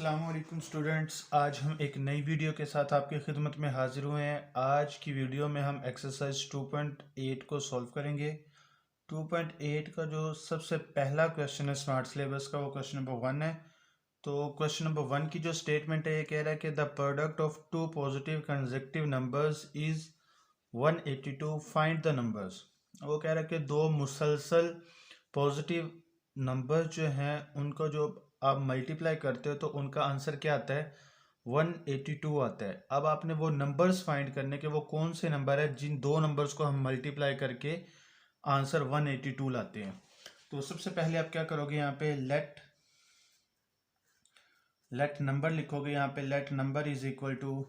अस्सलाम वालेकुम स्टूडेंट्स, आज हम एक नई वीडियो के साथ आपकी खिदमत में हाजिर हुए हैं। आज की वीडियो में हम एक्सरसाइज 2.8 को सॉल्व करेंगे। 2.8 का जो सबसे पहला क्वेश्चन है स्मार्ट सिलेबस का, वो क्वेश्चन नंबर 1 है। तो क्वेश्चन नंबर 1 की जो स्टेटमेंट है, ये कह रहा है कि the product of two positive consecutive numbers is 182, find the numbers. वो कह रहा है कि दो मुसलसल पॉजिटिव नंबर जो हैं उनको जो आप मल्टीप्लाई करते हो तो उनका आंसर क्या आता है, 182 आता है। अब आपने वो नंबर्स फाइंड करने के, वो कौन से नंबर है जिन दो नंबर्स को हम मल्टीप्लाई करके आंसर 182 लाते हैं। तो सबसे पहले आप क्या करोगे, यहाँ पे लेट नंबर लिखोगे। यहाँ पे let number is equal to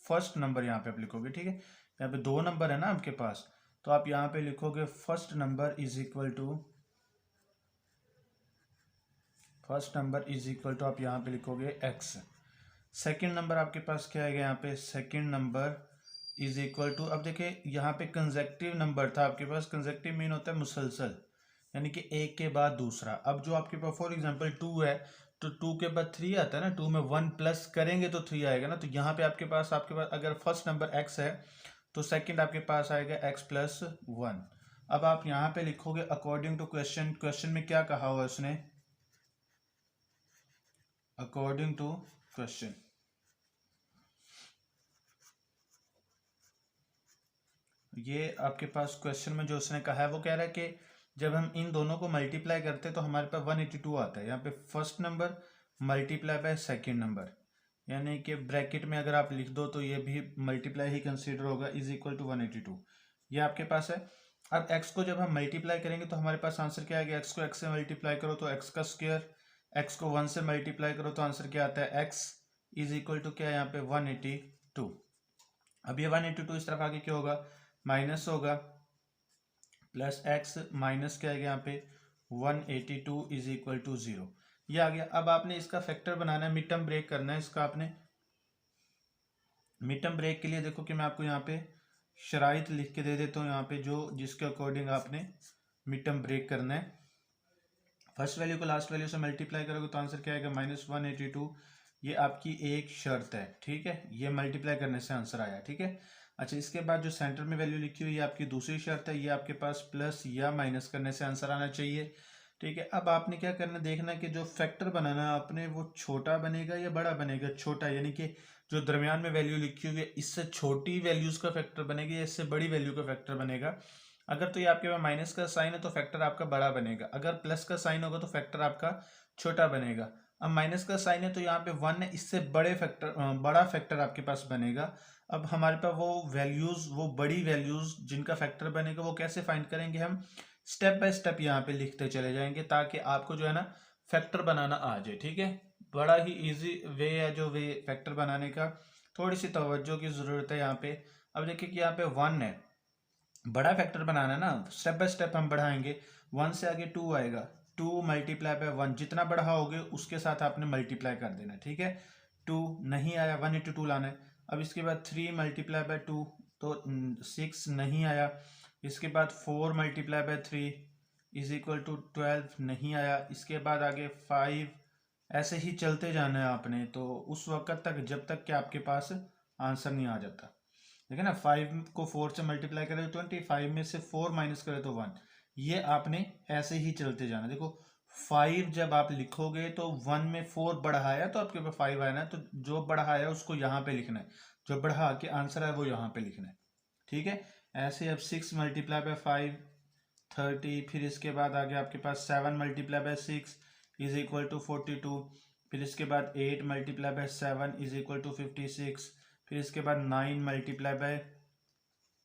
first number, यहाँ पे आप लिखोगे, ठीक है। यहाँ पे दो नंबर है ना आपके पास, तो आप यहाँ पे लिखोगे first number is equal to आप यहाँ पे लिखोगे x। सेकंड नंबर आपके पास क्या है, यहाँ पे second number is equal to, अब देखिए यहाँ पे कंसेक्यूटिव नंबर था आपके पास। कंसेक्यूटिव मीन होता है मुसलसल, यानी कि एक के बाद दूसरा। अब जो आपके पास फॉर एग्जांपल 2 है, तो 2 के बाद 3 आता है ना, 2 में 1 प्लस करेंगे तो 3 आएगा ना। तो यहाँ पे आपके पास अगर फर्स्ट नंबर x है तो सेकंड आपके पास आएगा x प्लस 1। अब आप यहाँ पे लिखोगे अकॉर्डिंग टू क्वेश्चन में क्या कहा हुआ उसने, अकॉर्डिंग टू क्वेश्चन। ये आपके पास क्वेश्चन में जो उसने कहा है वो कह रहा है कि जब हम इन दोनों को मल्टीप्लाई करते हैं तो हमारे पास 182 आता है। यहाँ पे first number multiply by second number, यानी कि ब्रैकेट में अगर आप लिख दो तो ये भी मल्टीप्लाई ही कंसीडर होगा, इज इक्वल टू 182। ये आपके पास है। अब x को जब हम मल्टीप्लाई करेंगे तो हमारे पास आंसर क्या आएगा, x को x से मल्टीप्लाई करो तो x का स्क्वायर, x को 1 से मल्टीप्लाई करो तो आंसर क्या आता है, x इज इक्वल टू क्या है यहाँ पे 182। अब ये 182 इस तरफ आगे क्या होगा, माइनस होगा, प्लस x माइनस क्या है यहाँ पे 182 इज इक्वल टू 0। ये आ गया। अब आपने इसका फैक्टर बनाना है, मिड टर्म ब्रेक करना है इसका। आपने मिड टर्म ब्रेक के लिए देखो कि मैं आपको यहाँ पे शराइत लिख के दे देता हूँ, यहाँ पे जो जिसके अकॉर्डिंग आपने मिड टर्म ब्रेक करना है। फर्स्ट वैल्यू को लास्ट वैल्यू से मल्टीप्लाई करोगे तो आंसर क्या आएगा, -182। ये आपकी एक शर्त है, ठीक है। ये मल्टीप्लाई करने से आंसर आया, ठीक है। अच्छा, इसके बाद जो सेंटर में वैल्यू लिखी हुई है आपकी दूसरी शर्त है, ये आपके पास प्लस या माइनस करने से आंसर आना चाहिए, ठीक है। अब आपने क्या करना, देखना कि जो फैक्टर बनाना है आपने वो छोटा बनेगा या बड़ा बनेगा। छोटा यानी कि जो दरमियान में वैल्यू लिखी हुई है इससे छोटी वैल्यूज का फैक्टर बनेगा या इससे बड़ी वैल्यू का फैक्टर बनेगा। अगर तो ये आपके पास माइनस का साइन है तो फैक्टर आपका बड़ा बनेगा, अगर प्लस का साइन होगा तो फैक्टर आपका छोटा बनेगा। अब माइनस का साइन है तो यहाँ पे 1 है, इससे बड़ा फैक्टर आपके पास बनेगा। अब हमारे पास वो वैल्यूज, वो बड़ी वैल्यूज जिनका फैक्टर बनेगा, वो कैसे फाइंड करेंगे हम, स्टेप बाय स्टेप यहाँ पे लिखते चले जाएंगे ताकि आपको जो है ना फैक्टर बनाना आ जाए, ठीक है। बड़ा ही इजी वे है जो वे फैक्टर बनाने का, थोड़ी सी तवज्जो की जरूरत है यहाँ पे। अब देखिए कि यहाँ पे 1 है, बड़ा फैक्टर बनाना है ना, स्टेप बाय स्टेप हम बढ़ाएंगे। 1 से आगे 2 आएगा, 2 मल्टीप्लाई बाय 1, जितना बढ़ाओगे उसके साथ आपने मल्टीप्लाई कर देना, ठीक है। 2 नहीं आया, 182 लाना है। अब इसके बाद 3 मल्टीप्लाई बाय 2 तो 6 नहीं आया। इसके बाद 4 multiply by 3 is equal to 12 नहीं आया। इसके बाद आगे 5, ऐसे ही चलते जाना है आपने, तो उस वक्त तक जब तक कि आपके पास आंसर नहीं आ जाता। देखिए ना, 5 को 4 से मल्टीप्लाई करें तो 20, 5 में से 4 माइनस करें तो 1। ये आपने ऐसे ही चलते जाना। देखो 5 जब आप लिखोगे तो 1 में 4 बढ़ाया तो आपके पास 5 आया ना, तो जो बढ़ाया उसको यहाँ पे लिखना है, जो बढ़ा के आंसर है वो यहाँ पे लिखना है, ठीक है। ऐसे अब 6 मल्टीप्लाई बाय 5 30, फिर इसके बाद आगे आपके पास 7 multiply by 6 is equal to 42, फिर इसके बाद 8 multiply by 7 is equal to 56, फिर इसके बाद 9 multiply by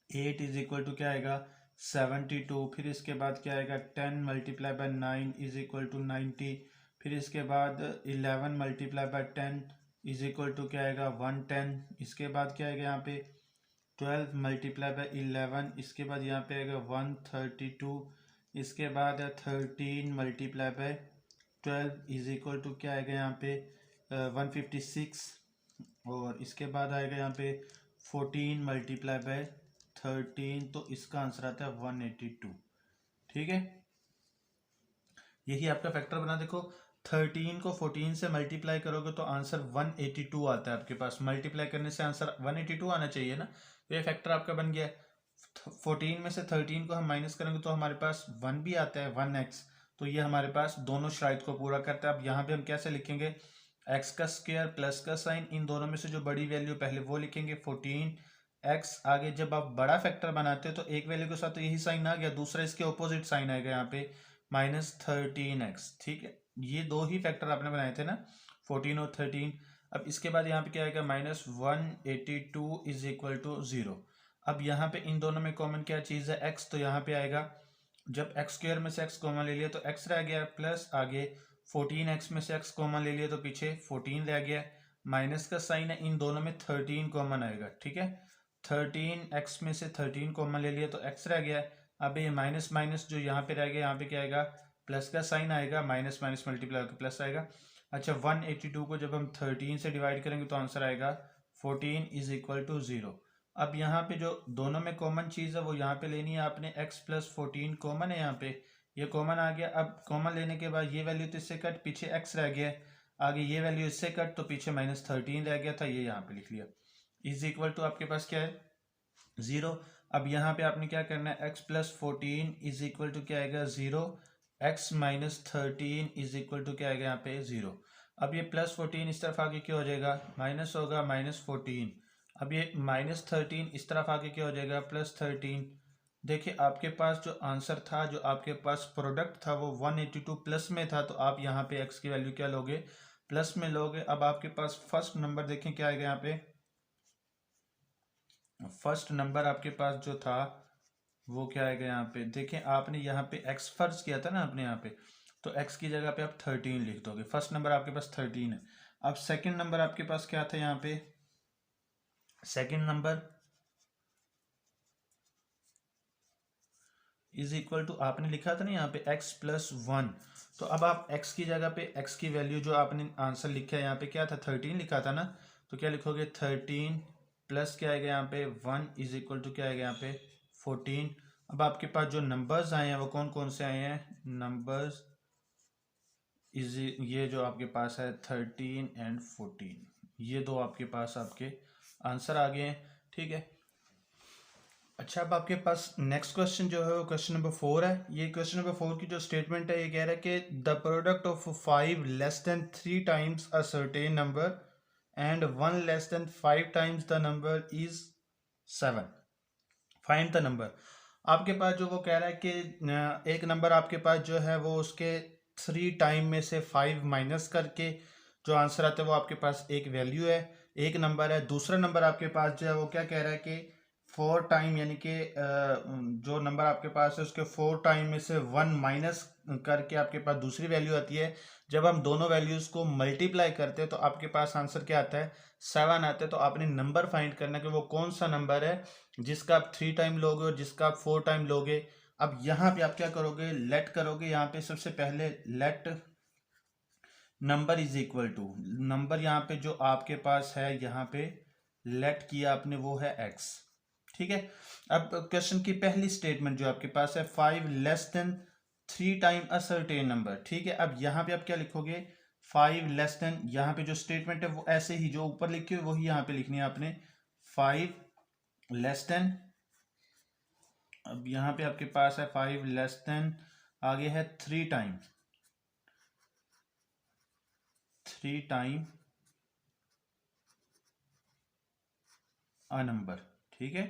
8 is equal to क्या आएगा 72, फिर इसके बाद क्या आएगा 10 multiply by 9 is equal to 90, फिर इसके बाद 11 multiply by 10 is equal to क्या आएगा 110। इसके बाद क्या आएगा यहाँ पे 12 मल्टीप्लाई बाय 11, इसके बाद यहाँ पे आएगा 132, इसके बाद 13 multiply by 12 is equal to क्या आएगा यहाँ पे 156, और इसके बाद आएगा यहाँ पे 14 मल्टीप्लाई बाय 13, तो इसका आंसर आता है 182, ठीक है। यही आपका फैक्टर बना। देखो 13 को 14 से मल्टीप्लाई करोगे तो आंसर 182 आता है आपके पास। मल्टीप्लाई करने से आंसर 182 आना चाहिए ना, तो ये फैक्टर आपका बन गया। 14 में से 13 को हम माइनस करेंगे तो हमारे पास 1 भी आता है, 1x। तो ये हमारे पास दोनों शराइत को पूरा करता है। अब यहाँ पे हम कैसे लिखेंगे, x का स्क्वायर प्लस का साइन, इन दोनों में से जो बड़ी वैल्यू पहले वो लिखेंगे 14x। आगे जब आप बड़ा फैक्टर बनाते हो तो एक वैल्यू के साथ तो यही साइन आ गया, दूसरा इसके ऑपोजिट साइन आएगा यहाँ पे -13x। ठीक है, ये दो ही फैक्टर आपने बनाए थे ना, 14 और 13। अब इसके बाद यहाँ पे क्या आएगा, -182 इज इक्वल टू 0। अब यहाँ पे इन दोनों में कॉमन क्या चीज़ है, x, तो यहाँ पे आएगा जब x स्क्वायर में से x कॉमन ले लिया तो x रह गया, प्लस आगे 14x में से x कॉमन ले लिया तो पीछे 14 रह गया, माइनस का साइन है, इन दोनों में 13 कॉमन आएगा। ठीक है, 13x में से 13 कॉमन ले लिया तो x रह गया। अब ये माइनस माइनस जो यहाँ पे रह गया, यहाँ पे क्या आएगा, प्लस का साइन आएगा, माइनस माइनस मल्टीप्लाई होकर प्लस आएगा। अच्छा, 182 को जब हम 13 से डिवाइड करेंगे तो आंसर आएगा 14 इज इक्वल टू 0। अब यहाँ पे जो दोनों में कॉमन चीज़ है वो यहाँ पे लेनी है आपने, x प्लस 14 कॉमन है, यहाँ पे ये कॉमन आ गया। अब कॉमन लेने के बाद ये वैल्यू तो इससे कट, पीछे x रह गया, आगे ये वैल्यू इससे कट तो पीछे -13 रह गया था, ये यहाँ पे लिख लिया। इज इक्वल टू आपके पास क्या है, 0। अब यहाँ पे आपने क्या करना है, x plus 14 is equal to क्या आएगा 0, x minus 13 is equal to क्या आएगा यहाँ पे 0। अब ये +14 इस तरफ आके क्या हो जाएगा, माइनस होगा, -14। अब ये -13 इस तरफ आके क्या हो जाएगा, +13। देखिए आपके पास जो आंसर था, जो आपके पास प्रोडक्ट था वो 182 प्लस में था, तो आप यहाँ पे x की वैल्यू क्या लोगे, प्लस में लोगे। अब आपके पास फर्स्ट नंबर देखें क्या आएगा, यहाँ पे फर्स्ट नंबर आपके पास जो था वो क्या आएगा, यहाँ पे देखें, आपने यहाँ पे x फर्ज किया था ना आपने यहाँ पे, तो x की जगह पे आप 13 लिख दोगे। फर्स्ट नंबर आपके पास 13 है। अब सेकंड नंबर आपके पास क्या था, यहाँ पे second number is equal to आपने लिखा था ना यहाँ पे x प्लस 1। तो अब आप x की जगह पे x की वैल्यू जो आपने आंसर लिखा है यहाँ पे क्या था, 13 लिखा था ना, तो क्या लिखोगे 13 प्लस क्या आएगा यहाँ पे 1 इज इक्वल टू क्या आएगा यहाँ पे 14। अब आपके पास जो नंबर्स आए हैं वो कौन कौन से आए हैं, नंबर्स इज ये जो आपके पास है 13 एंड 14, ये दो आपके पास आपके आंसर आ गए हैं। ठीक है, अच्छा, अब आपके पास नेक्स्ट क्वेश्चन जो है वो क्वेश्चन नंबर 4 है। ये क्वेश्चन नंबर 4 की जो स्टेटमेंट है ये कह रहा है कि the product of 5 less than 3 times a certain number and 1 less than 5 times the number is 7, find the number. आपके पास जो वो कह रहा है कि एक नंबर आपके पास जो है वो उसके 3 टाइम में से 5 माइनस करके जो आंसर आता है वो आपके पास एक वैल्यू है, एक नंबर है। दूसरा नंबर आपके पास जो है वो क्या कह रहा है कि 4 टाइम, यानी कि जो नंबर आपके पास है उसके 4 टाइम में से 1 माइनस करके आपके पास दूसरी वैल्यू आती है। जब हम दोनों वैल्यूज़ को मल्टीप्लाई करते हैं तो आपके पास आंसर क्या आता है, 7 आता है। तो आपने नंबर फाइंड करना कि वो कौन सा नंबर है जिसका आप 3 टाइम लोगे और जिसका आप 4 टाइम लोगे। अब यहाँ पे आप क्या करोगे, लेट करोगे। यहाँ पे सबसे पहले let number is equal to number, यहाँ पे जो आपके पास है यहाँ पे लेट किया आपने वो है x। ठीक है, अब क्वेश्चन की पहली स्टेटमेंट जो आपके पास है 5 less than 3 time a certain number. ठीक है, अब यहाँ पे आप क्या लिखोगे, 5 लेस देन, यहाँ पे जो स्टेटमेंट है वो ऐसे ही जो ऊपर लिखी हुई वही यहाँ पे लिखनी है आपने, 5 लेस देन। अब यहाँ पे आपके पास है 5 लेस देन, आगे है 3 टाइम अ नंबर। ठीक है,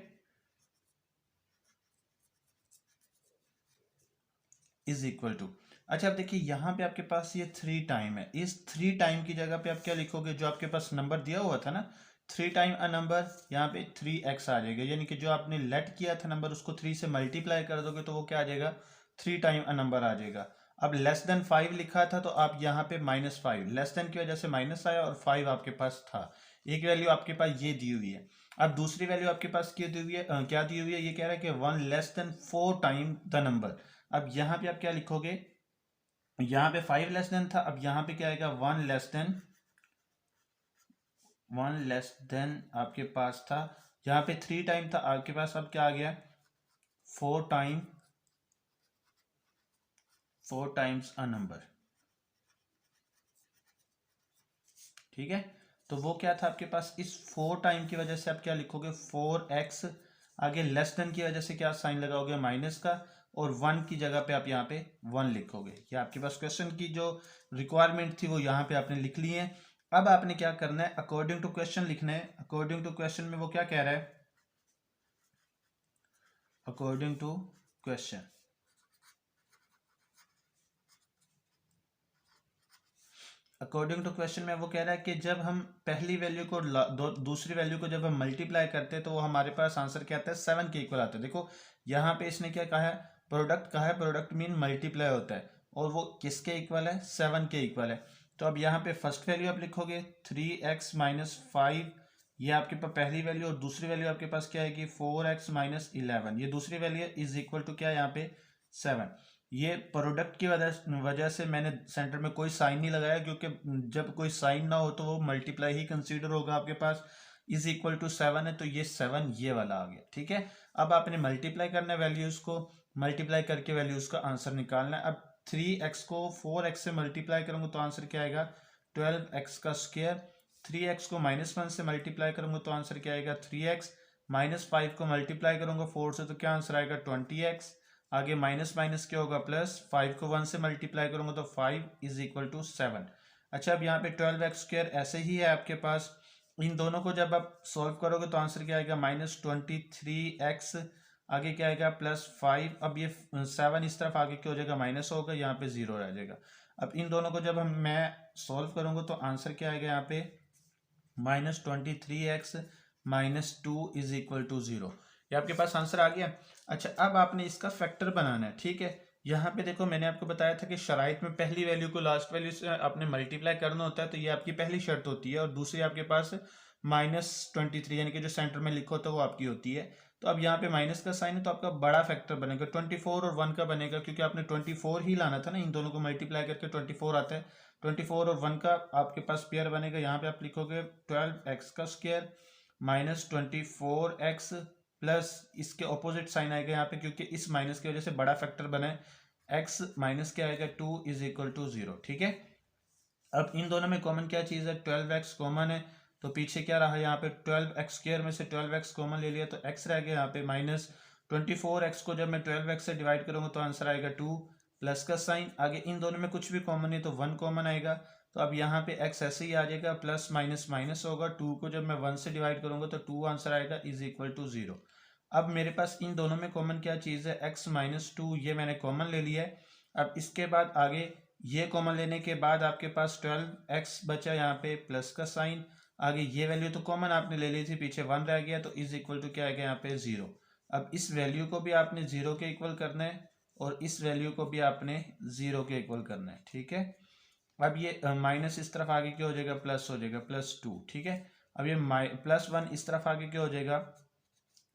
इज इक्वल टू, अच्छा अब देखिए यहाँ पे आपके पास ये 3 टाइम है, इस 3 टाइम की जगह पे आप क्या लिखोगे, जो आपके पास नंबर दिया हुआ था ना 3 टाइम अ नंबर, यहाँ पे 3x आ जाएगा, यानी कि जो आपने लेट किया था नंबर उसको 3 से मल्टीप्लाई कर दोगे तो वो क्या आ जाएगा, 3 टाइम अ नंबर आ जाएगा। अब लेस देन 5 लिखा था तो आप यहाँ पे -5, लेस देन की वजह से माइनस आया और 5 आपके पास था, एक वैल्यू आपके पास ये दी हुई है। अब दूसरी वैल्यू आपके पास क्या दी हुई है, क्या दी हुई है, ये कह रहा है कि 1 less than 4 time the number. अब यहाँ पे आप क्या लिखोगे, यहाँ पे 5 लेस देन था, अब यहाँ पे क्या आएगा 1 लेस देन आपके पास था, यहाँ पे 3 टाइम था, आपके पास अब क्या आ गया 4 टाइम्स अ नंबर। ठीक है। तो वो क्या था आपके पास, इस 4 टाइम की वजह से आप क्या लिखोगे 4x, आगे लेस देन की वजह से क्या साइन लगाओगे माइनस का, और 1 की जगह पे आप यहाँ पे 1 लिखोगे। ये आपके पास क्वेश्चन की जो रिक्वायरमेंट थी वो यहाँ पे आपने लिख ली है। अब आपने क्या करना है, अकॉर्डिंग टू क्वेश्चन लिखना है। अकॉर्डिंग टू क्वेश्चन में वो क्या कह रहा है, according to question, according to question में वो कह रहा है कि जब हम पहली वैल्यू को दूसरी वैल्यू को जब हम मल्टीप्लाई करते हैं तो वो हमारे पास आंसर क्या आता है 7 के इक्वल आता है। देखो यहाँ पे इसने क्या कहा है, प्रोडक्ट कहा है, प्रोडक्ट मीन मल्टीप्लाई होता है, और वो किसके इक्वल है 7 के इक्वल है। तो अब यहाँ पे फर्स्ट वैल्यू आप लिखोगे 3x माइनस 5, ये आपके पास पहली वैल्यू, और दूसरी वैल्यू आपके पास क्या है कि 4x माइनस 11, ये दूसरी वैल्यू है, इज इक्वल टू क्या है यहाँ पे 7। ये प्रोडक्ट की वजह से मैंने सेंटर में कोई साइन नहीं लगाया, क्योंकि जब कोई साइन ना हो तो वो मल्टीप्लाई ही कंसीडर होगा आपके पास। इज इक्वल टू 7 है, तो ये 7 ये वाला आ गया, ठीक है। अब आपने मल्टीप्लाई करना है वैल्यूज को, मल्टीप्लाई करके वैल्यूज का आंसर निकालना है। अब 3x को 4x से मल्टीप्लाई करूंगा तो आंसर क्या आएगा 12x का स्क्वायर, 3x को -1 से मल्टीप्लाई करूंगा तो आंसर क्या आएगा 3x, -5 को मल्टीप्लाई करूंगा 4 से तो क्या आंसर आएगा 20x, आगे माइनस माइनस क्या होगा प्लस, 5 को 1 से मल्टीप्लाई करूंगा तो 5 इज इक्वल टू 7। अच्छा, अब यहाँ पे 12x स्क्वायर ऐसे ही है आपके पास, इन दोनों को जब आप सॉल्व करोगे तो आंसर क्या आएगा -23x, आगे क्या आएगा +5, अब ये 7 इस तरफ आगे क्या हो जाएगा माइनस होगा, यहाँ पे 0 रह जाएगा। अब इन दोनों को जब मैं सॉल्व करूंगा तो आंसर क्या आएगा यहाँ पे -23x -2 इज इक्वल टू 0। ये आपके पास आंसर आ गया। अच्छा, अब आपने इसका फैक्टर बनाना है, ठीक है। यहाँ पे देखो मैंने आपको बताया था कि शराइत में पहली वैल्यू को लास्ट वैल्यू से आपने मल्टीप्लाई करना होता है, तो ये आपकी पहली शर्त होती है, और दूसरी आपके पास -23 यानी कि जो सेंटर में लिखो तो वो आपकी होती है। तो अब यहाँ पे माइनस का साइन है तो आपका बड़ा फैक्टर बनेगा 24 और 1 का बनेगा, क्योंकि आपने 24 ही लाना था ना, इन दोनों को मल्टीप्लाई करके 24 आता है। 24 और 1 का आपके पास पेयर बनेगा, यहाँ पे आप लिखोगे 12x का स्क्वायर -24x प्लस इसके ऑपोजिट साइन आएगा यहाँ पे, क्योंकि इस माइनस की वजह से बड़ा फैक्टर बना है, x माइनस क्या आएगा 2 इज इक्वल टू 0, ठीक है। अब इन दोनों में कॉमन क्या चीज़ है 12x कॉमन है, तो पीछे क्या रहा यहाँ पे 12x स्क्वायर में से 12x कॉमन ले लिया तो x रह गया यहाँ पे -24x को जब मैं 12x से डिवाइड करूंगा तो आंसर आएगा 2 प्लस का साइन, आगे इन दोनों में कुछ भी कॉमन है तो 1 कॉमन आएगा, तो अब यहाँ पे x ऐसे ही आ जाएगा, प्लस माइनस माइनस होगा, 2 को जब मैं 1 से डिवाइड करूंगा तो 2 आंसर आएगा इज इक्वल टू 0। अब मेरे पास इन दोनों में कॉमन क्या चीज़ है x -2, ये मैंने कॉमन ले लिया है। अब इसके बाद आगे ये कॉमन लेने के बाद आपके पास 12x बचा यहाँ पे प्लस का साइन, आगे ये वैल्यू तो कॉमन आपने ले ली थी, पीछे 1 रह गया, तो इज इक्वल टू क्या आ गया यहाँ पे 0। अब इस वैल्यू को भी आपने 0 के इक्वल करना है, और इस वैल्यू को भी आपने 0 के इक्वल करना है, ठीक है। अब ये माइनस इस तरफ आगे क्या हो जाएगा प्लस हो जाएगा +2, ठीक है। अब ये +1 इस तरफ आगे क्या हो जाएगा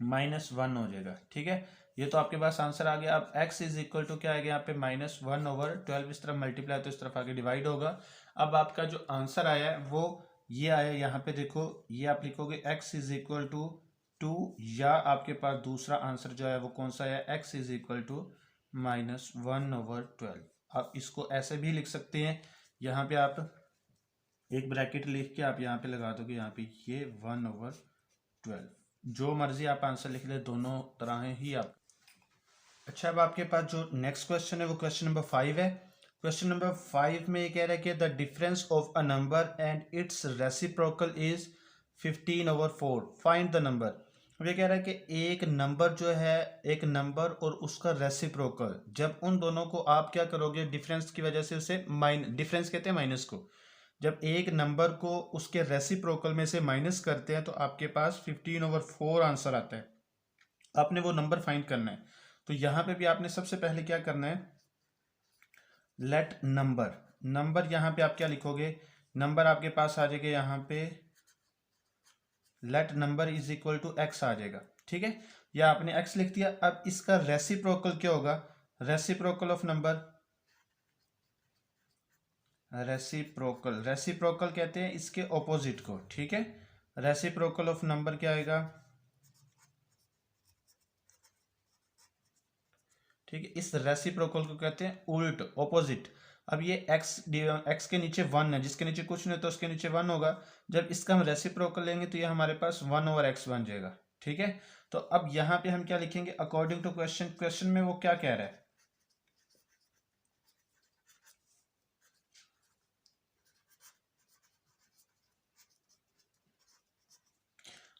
-1 हो जाएगा, ठीक है। ये तो आपके पास आंसर आ गया। अब x इज इक्वल टू क्या आएगा यहाँ पे -1/12, इस तरफ मल्टीप्लाई तो इस तरफ आगे डिवाइड होगा। अब आपका जो आंसर आया है वो ये आया, यहाँ पे देखो ये आप लिखोगे x इज इक्वल टू 2, या आपके पास दूसरा आंसर जो है वो कौन सा है x इज इक्वल टू -1/12। आप इसको ऐसे भी लिख सकते हैं, यहाँ पे आप एक ब्रैकेट लिख के आप यहाँ पे लगा दोगे, यहाँ पे ये 1/12, जो मर्जी आप आंसर लिख ले, दोनों तरह ही आप। अच्छा, अब आपके पास जो नेक्स्ट क्वेश्चन है वो क्वेश्चन नंबर 5 है। क्वेश्चन नंबर 5 में ये कह रहा है कि the difference of a number and it's reciprocal is 15/4, find the number. ये कह रहा है कि एक नंबर जो है, एक नंबर और उसका रेसिप्रोकल, जब उन दोनों को आप क्या करोगे डिफरेंस की वजह से उसे डिफरेंस कहते हैं माइनस को, जब एक नंबर को उसके रेसिप्रोकल में से माइनस करते हैं तो आपके पास 15/4 आंसर आता है। आपने वो नंबर फाइंड करना है, तो यहां पे भी आपने सबसे पहले क्या करना है, लेट नंबर, नंबर यहां पे आप क्या लिखोगे, नंबर आपके पास आ जाएगा यहाँ पे let number is equal to x आ जाएगा, ठीक है। या आपने x लिख दिया। अब इसका रेसिप्रोकल क्या होगा, reciprocal of number, reciprocal, reciprocal कहते हैं इसके ऑपोजिट को, ठीक है। रेसिप्रोकल ऑफ नंबर क्या आएगा, ठीक है, इस रेसिप्रोकल को कहते हैं उल्ट, ऑपोजिट। अब ये x के नीचे 1 है, जिसके नीचे कुछ नहीं होता उसके नीचे 1 होगा। जब इसका हम रेसिप्रोकल लेंगे तो ये हमारे पास 1/x बन जाएगा। ठीक है, तो अब यहाँ पे हम क्या लिखेंगे अकॉर्डिंग टू क्वेश्चन। क्वेश्चन में वो क्या कह रहा है,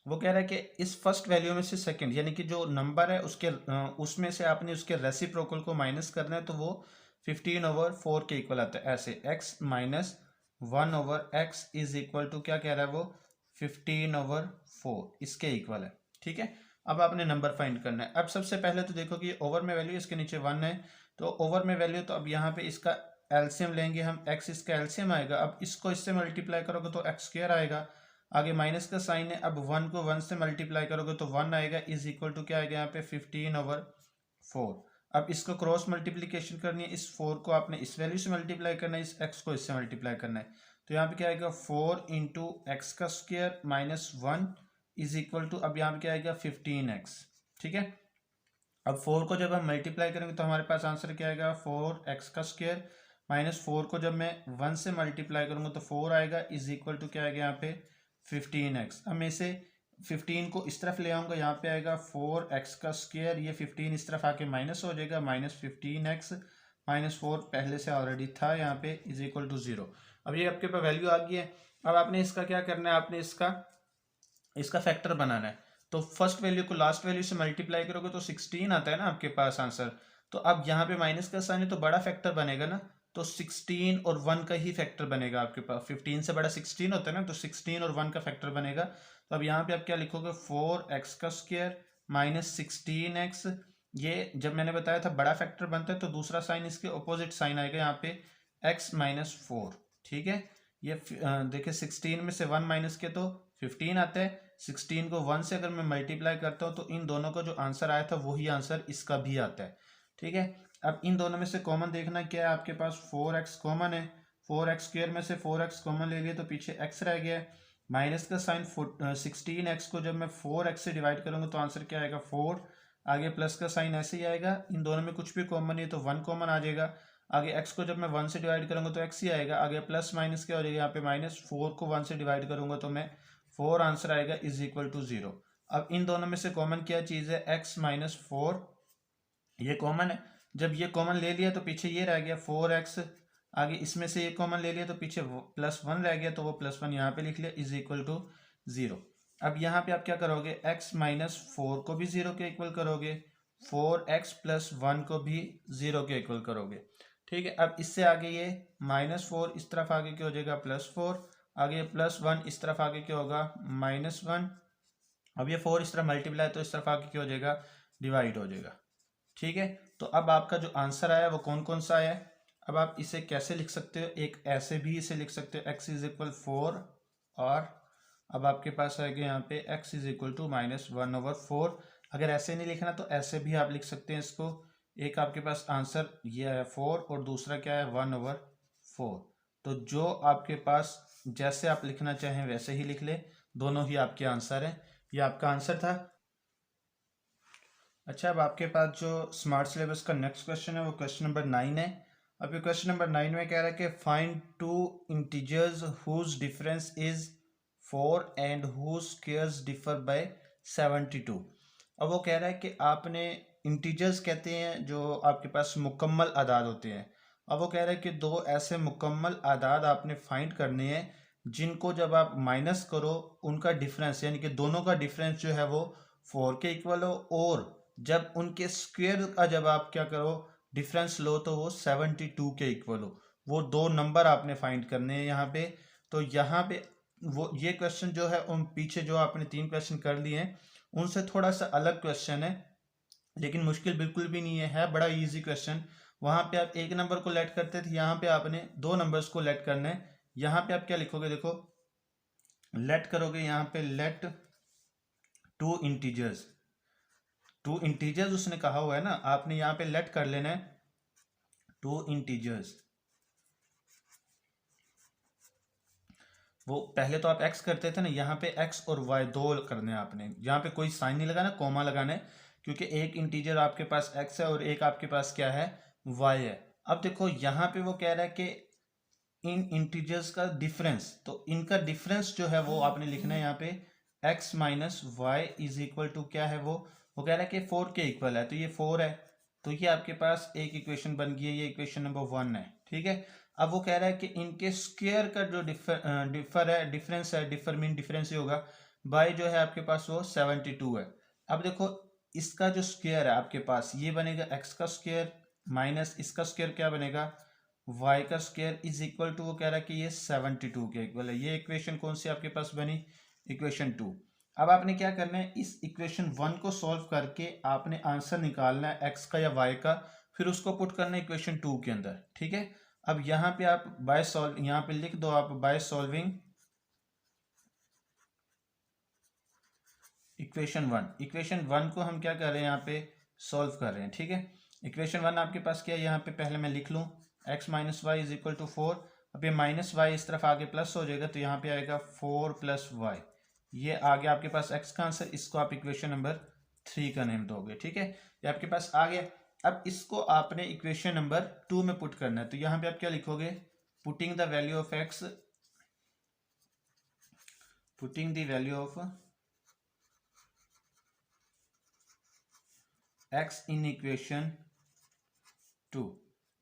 वो कह रहा है कि इस फर्स्ट वैल्यू में से सेकंड यानी कि जो नंबर है उसके उसमें से आपने उसके रेसिप्रोकल को माइनस करना है, तो वो 15/4 के इक्वल आता है। ऐसे x minus 1/x is equal to क्या कह रहा है वो 15/4 इसके इक्वल है। ठीक है, अब आपने नंबर फाइंड करना है। अब सबसे पहले तो देखो कि ओवर में वैल्यू इसके नीचे 1 है, तो ओवर में वैल्यू, तो अब यहाँ पे इसका एलसीएम लेंगे हम, x इसका एलसीएम आएगा। अब इसको इससे मल्टीप्लाई करोगे तो x² आएगा। आगे माइनस का साइन है, अब 1 को 1 से मल्टीप्लाई करोगे तो 1 आएगा, इज इक्वल टू क्या आएगा यहाँ पे 15/4। अब इसको क्रॉस मल्टीप्लीकेशन करनी है, इस 4 को आपने इस वैल्यू से मल्टीप्लाई करना है, इस x को इससे मल्टीप्लाई करना है। तो यहाँ पे क्या आएगा 4 इंटू एक्स का square minus 1 is equal to, अब यहाँ पे क्या आएगा 15x। ठीक है, अब 4 को जब हम मल्टीप्लाई करेंगे तो हमारे पास आंसर क्या आएगा 4x का स्क्वायर माइनस 4 को जब मैं 1 से मल्टीप्लाई करूंगा तो 4 आएगा, इज इक्वल टू क्या आएगा यहाँ पे 15x। अब मैं इसे 15 को इस तरफ ले आऊंगा, यहाँ पे आएगा 4x का स्क्वायर, ये 15 इस तरफ आके माइनस हो जाएगा, माइनस 15x माइनस 4 पहले से ऑलरेडी था यहाँ पे, इज इक्वल टू 0। अब ये आपके पास वैल्यू आ गई है। अब आपने इसका क्या करना है, आपने इसका फैक्टर बनाना है। तो फर्स्ट वैल्यू को लास्ट वैल्यू से मल्टीप्लाई करोगे तो 16 आता है ना आपके पास आंसर। तो अब यहाँ पे माइनस का साइन है तो बड़ा फैक्टर बनेगा ना, तो 16 और 1 का ही फैक्टर बनेगा आपके पास। 15 से बड़ा 16 होता है ना, तो 16 और 1 का फैक्टर बनेगा। तो अब यहाँ पे आप क्या लिखोगे 4x का स्क्वायर माइनस 16x। ये जब मैंने बताया था बड़ा फैक्टर बनता है तो दूसरा साइन इसके ऑपोजिट साइन आएगा यहाँ पे x माइनस 4। ठीक है, ये देखिए 16 में से 1 माइनस के तो 15 आता है, 16 को 1 से अगर मैं मल्टीप्लाई करता हूँ तो इन दोनों का जो आंसर आया था वही आंसर इसका भी आता है। ठीक है, अब इन दोनों में से कॉमन देखना क्या है, आपके पास 4x कॉमन है, 4x स्क्वायर में से 4x कॉमन ले लिया तो पीछे x रह गया है। माइनस का साइन 16x को जब मैं 4x से डिवाइड करूंगा तो आंसर क्या आएगा 4। आगे प्लस का साइन ऐसे ही आएगा, इन दोनों में कुछ भी कॉमन नहीं है तो 1 कॉमन आ जाएगा। आगे x को जब मैं 1 से डिवाइड करूंगा तो x ही आएगा। आगे प्लस माइनस क्या हो जाएगा, यहाँ पे माइनस 4 को 1 से डिवाइड करूंगा तो मैं 4 आंसर आएगा, इज इक्वल टू 0। अब इन दोनों में से कॉमन क्या चीज़ है, x माइनस 4, ये कॉमन है। जब ये कॉमन ले लिया तो पीछे ये रह गया 4x। आगे इसमें से ये कॉमन ले लिया तो पीछे +1 रह गया, तो वो +1 यहाँ पे लिख लिया, इज इक्वल टू 0। अब यहाँ पे आप क्या करोगे, x माइनस 4 को भी 0 के इक्वल करोगे, 4x प्लस 1 को भी 0 के इक्वल करोगे। ठीक है, अब इससे आगे ये -4 इस तरफ आगे क्या हो जाएगा +4, आगे +1 इस तरफ आगे क्या होगा -1। अब ये 4 इस तरफ मल्टीप्लाई तो इस तरफ आगे क्या हो जाएगा डिवाइड हो जाएगा। ठीक है, तो अब आपका जो आंसर आया वो कौन कौन सा आया है। अब आप इसे कैसे लिख सकते हो, एक ऐसे भी इसे लिख सकते हो x इज इक्वल 4, और अब आपके पास आएगा यहाँ पे x इज इक्वल टू -1/4। अगर ऐसे नहीं लिखना तो ऐसे भी आप लिख सकते हैं इसको। एक आपके पास आंसर ये है 4 और दूसरा क्या है 1/4। तो जो आपके पास जैसे आप लिखना चाहें वैसे ही लिख ले, दोनों ही आपके आंसर हैं। ये आपका आंसर था। अच्छा, अब आपके पास जो स्मार्ट सिलेबस का नेक्स्ट क्वेश्चन है वो क्वेश्चन नंबर 9 है। अब ये क्वेश्चन नंबर 9 में कह रहा है कि find two integers whose difference is 4 and whose squares differ by 72। अब वो कह रहा है कि आपने इंटीजर्स कहते हैं जो आपके पास मुकम्मल आदाद होते हैं। अब वो कह रहा है कि दो ऐसे मुकम्मल आदाद आपने फाइंड करने हैं जिनको जब आप माइनस करो उनका डिफरेंस यानी कि दोनों का डिफरेंस जो है वो 4 के इक्वल हो, और जब उनके स्क्वायर का जब आप क्या करो डिफरेंस लो तो वो 72 के इक्वल हो। वो दो नंबर आपने फाइंड करने हैं यहाँ पे। तो यहाँ पे वो ये क्वेश्चन जो है उन पीछे जो आपने 3 क्वेश्चन कर लिए हैं उनसे थोड़ा सा अलग क्वेश्चन है, लेकिन मुश्किल बिल्कुल भी नहीं है बड़ा इजी क्वेश्चन। वहाँ पे आप एक नंबर को लेट करते थे, यहाँ पे आपने दो नंबर्स को लेट करना है। यहाँ पे आप क्या लिखोगे, देखो लेट करोगे, यहाँ पे let two integers, two integers उसने कहा हुआ है ना, आपने यहाँ पे लेट कर लेना है टू इंटीजर्स। वो पहले तो आप x करते थे ना, यहाँ पे x और y दो करने हैं आपने। यहाँ पे कोई साइन नहीं लगाना, कॉमा लगाना है, क्योंकि एक इंटीजर आपके पास x है और एक आपके पास क्या है y है। अब देखो यहाँ पे वो कह रहा है कि इन इंटीजर्स का डिफरेंस, तो इनका डिफरेंस जो है वो आपने लिखना है यहाँ पे x minus y is equal to क्या है वो कह रहा है कि 4 के इक्वल है, तो ये 4 है, तो ये आपके पास एक इक्वेशन बन गई है, ये इक्वेशन नंबर 1 है। ठीक है, अब वो कह रहा है कि इनके स्क्वायर का जो डिफरेंस है, डिफर मीन डिफरेंस ही होगा, बाई जो है आपके पास वो 72 है। अब देखो इसका जो स्क्वायर है आपके पास ये बनेगा x का स्क्वायर माइनस इसका स्क्वायर क्या बनेगा y का स्क्वायर इज इक्वल टू, वो कह रहा है कि ये 72 के इक्वल है। ये इक्वेशन कौन सी आपके पास बनी, इक्वेशन 2। अब आपने क्या करना है, इस इक्वेशन 1 को सॉल्व करके आपने आंसर निकालना है x का या y का, फिर उसको पुट करना है इक्वेशन 2 के अंदर। ठीक है, अब यहाँ पे आप बाय सॉल्व, यहाँ पे लिख दो आप बाय सॉल्विंग इक्वेशन 1 को हम क्या कर रहे हैं यहाँ पे सॉल्व कर रहे हैं। ठीक है, इक्वेशन 1 आपके पास क्या है, यहाँ पे पहले मैं लिख लूँ x minus y is equal to 4। अब ये माइनस वाई इस तरफ आगे प्लस हो जाएगा, तो यहाँ पे आएगा 4 प्लस वाई, ये आगे आपके पास x का आंसर, इसको आप इक्वेशन नंबर 3 का नेम दोगे। ठीक है, ये आपके पास आ गया। अब इसको आपने इक्वेशन नंबर 2 में पुट करना है, तो यहाँ पे आप क्या लिखोगे, putting the value of x, putting the value of x in equation 2।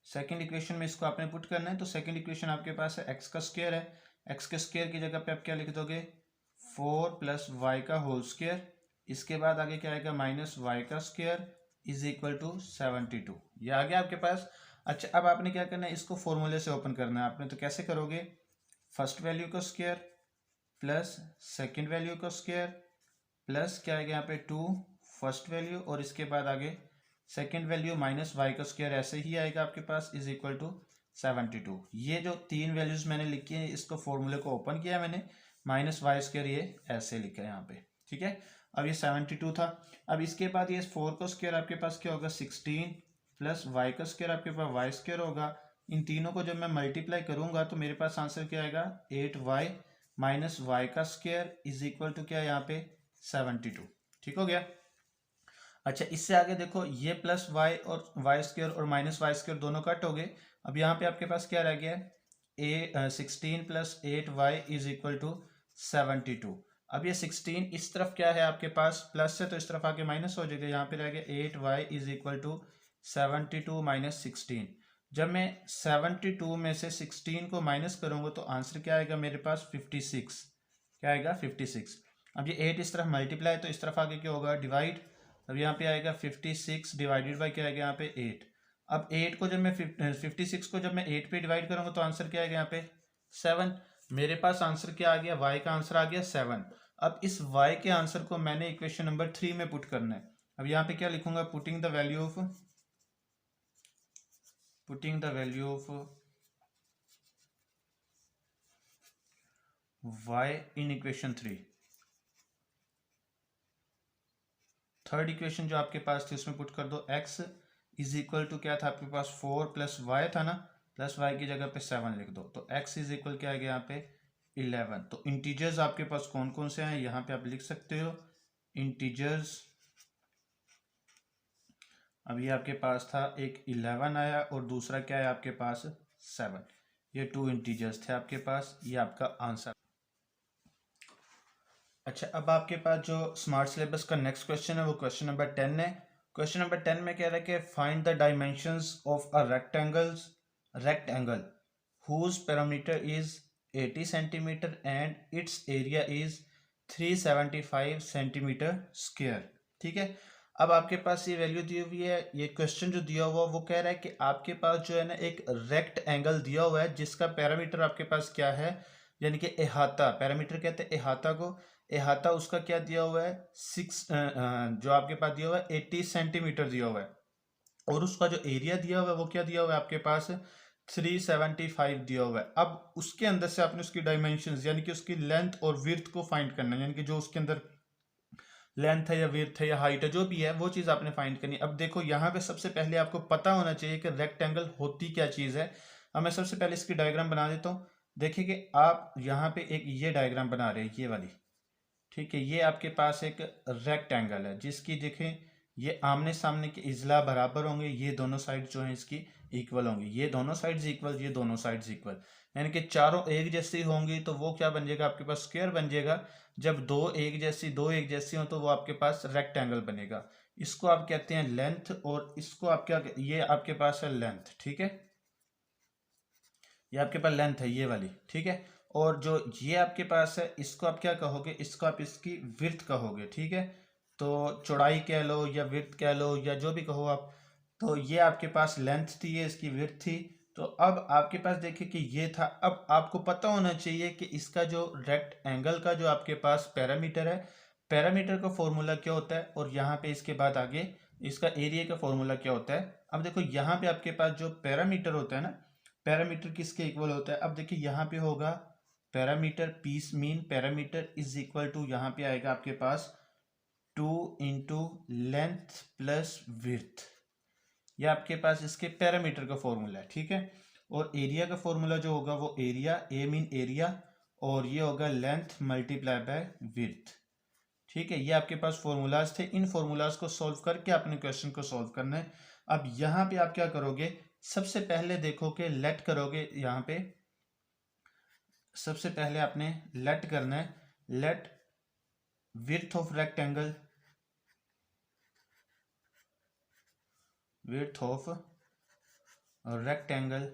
Second equation में इसको आपने पुट करना है, तो सेकेंड इक्वेशन आपके पास है x का स्क्वायर है, x के स्क्वायर की जगह पे आप क्या लिख दोगे 4 प्लस वाई का होल स्क्वायर, इसके बाद आगे क्या आएगा माइनस वाई का स्क्वायर इज इक्वल टू 72, ये आ गया आपके पास। अच्छा, अब आपने क्या करना है, इसको फॉर्मूले से ओपन करना है आपने, तो कैसे करोगे, फर्स्ट वैल्यू का स्क्वायर प्लस सेकेंड वैल्यू का स्क्वायर प्लस क्या आएगा यहाँ पे 2 फर्स्ट वैल्यू, और इसके बाद आगे सेकेंड वैल्यू माइनस वाई का स्क्वायर ऐसे ही आएगा आपके पास इज इक्वल टू 72। ये जो तीन वैल्यूज मैंने लिखी है, इसको फॉर्मूले को ओपन किया मैंने, माइनस वाई स्क्वायर ये ऐसे लिखा है यहाँ पे। ठीक है, अब ये 72 था। अब इसके बाद ये 4 का स्क्वायर आपके पास क्या होगा 16 प्लस वाई का स्क्वायर आपके पास वाई स्क्वायर होगा। इन तीनों को जब मैं मल्टीप्लाई करूंगा तो मेरे पास आंसर क्या आएगा 8y माइनस वाई का स्क्वायर इज इक्वल टू क्या यहाँ पे 72। ठीक हो गया। अच्छा, इससे आगे देखो ये प्लस वाई और वाई स्क्वायर और माइनस वाई स्क्वायर दोनों कट हो गए। अब यहाँ पे आपके पास क्या रह गया है 16 plus 8y is equal to 72। अब ये 16 इस तरफ क्या है आपके पास प्लस है, तो इस तरफ आके माइनस हो जाएगा, यहाँ पे रह गया 8y is equal to 72 minus 16। जब मैं 72 में से 16 को माइनस करूंगा तो आंसर क्या आएगा मेरे पास 56, क्या आएगा 56। अब ये 8 इस तरफ मल्टीप्लाई, तो इस तरफ आगे क्या होगा डिवाइड, अब यहाँ पे आएगा 56 डिवाइडेड बाई क्या आएगा यहाँ पे 8। अब 8 को जब मैं 56 को जब मैं 8 पे डिवाइड करूंगा तो आंसर क्या आएगा यहाँ पे 7। मेरे पास आंसर क्या आ गया, y का आंसर आ गया 7। अब इस y के आंसर को मैंने इक्वेशन नंबर 3 में पुट करना है। अब यहाँ पे क्या लिखूंगा, putting the value of y in equation 3। Third equation जो आपके पास थी उसमें पुट कर दो x इज इक्वल टू क्या था आपके पास 4 प्लस वाई था ना, प्लस वाई की जगह पे 7 लिख दो, तो x इज इक्वल क्या आ गया यहाँ पे 11। तो इंटीजर्स आपके पास कौन कौन से हैं यहाँ पे आप लिख सकते हो इंटीजर्स। अभी आपके पास था एक 11 आया और दूसरा क्या है आपके पास 7, ये 2 इंटीजर्स थे आपके पास, ये आपका आंसर। अच्छा, अब आपके पास जो स्मार्ट सिलेबस का नेक्स्ट क्वेश्चन है वो क्वेश्चन नंबर 10 है। क्वेश्चन नंबर 10 में कह रहा है कि find the dimensions of a rectangle whose parameter is 80 centimetre and its area is 375 centimetre square. ठीक है, अब आपके पास ये वैल्यू दी हुई है, ये क्वेश्चन जो दिया हुआ वो कह रहा है कि आपके पास जो है ना एक रेक्ट एंगल दिया हुआ है जिसका पैरामीटर आपके पास क्या है, यानी कि अहाता, पैरामीटर कहते हैं अहाता को, अहाता उसका क्या दिया हुआ है 6 जो आपके पास दिया हुआ है 80 सेंटीमीटर दिया हुआ है, और उसका जो एरिया दिया हुआ है वो क्या दिया हुआ है आपके पास 375 दिया हुआ है। अब उसके अंदर से आपने उसकी डायमेंशंस यानी कि उसकी लेंथ और विड्थ को फाइंड करना है, यानी कि जो उसके अंदर लेंथ है या विड्थ है या हाइट है जो भी है वो चीज आपने फाइंड करनी है। अब देखो यहाँ पे सबसे पहले आपको पता होना चाहिए कि रेक्टेंगल होती क्या चीज है। अब मैं सबसे पहले इसकी डायग्राम बना देता हूँ। देखिए कि आप यहाँ पे एक ये डायग्राम बना रहे हैं ये वाली, ठीक है, ये आपके पास एक रेक्टेंगल है जिसकी देखें ये आमने सामने के इजला बराबर होंगे, ये दोनों साइड जो है इसकी इक्वल होंगी, ये दोनों साइड्स इक्वल, ये दोनों साइड्स इक्वल, यानी कि चारों एक जैसी होंगी तो वो क्या बन जाएगा आपके पास स्क्वायर बन जाएगा। जब दो एक जैसी हो तो वो आपके पास रेक्टेंगल बनेगा। इसको आप कहते हैं लेंथ, और इसको आप क्या, ये आपके पास है लेंथ, ठीक है, ये आपके पास लेंथ है ये वाली, ठीक है। और जो ये आपके पास है इसको आप क्या कहोगे, इसको आप इसकी विड्थ कहोगे, ठीक है। तो चौड़ाई कह लो या विड्थ कह लो या जो भी कहो आप। तो ये आपके पास लेंथ थी, ये इसकी विड्थ थी। तो अब आपके पास देखिए कि ये था, अब आपको पता होना चाहिए कि इसका जो रेक्ट एंगल का जो आपके पास पैरामीटर है, पैरामीटर का फॉर्मूला क्या होता है, और यहाँ पे इसके बाद आगे इसका एरिया का फॉर्मूला क्या होता है। अब देखो यहाँ पे आपके पास जो पैरामीटर होता है ना, पैरामीटर किसके इक्वल होता है। अब देखिए यहाँ पे होगा parameter piece mean parameter is equal to, यहाँ पे आएगा आपके पास 2 इंटू लेंथ प्लस विड्थ, ये आपके पास इसके पैरामीटर का फॉर्मूला है, ठीक है। और एरिया का फॉर्मूला जो होगा वो एरिया, ए मीन एरिया, और ये होगा लेंथ मल्टीप्लाई बाय विड्थ, ठीक है। ये आपके पास फॉर्मूलाज थे, इन फॉर्मूलाज को सॉल्व करके आपने क्वेश्चन को सॉल्व करना है। अब यहाँ पे आप क्या करोगे, सबसे पहले देखो कि लेट करोगे, यहाँ पे सबसे पहले आपने लेट करना है, let width of rectangle, width of rectangle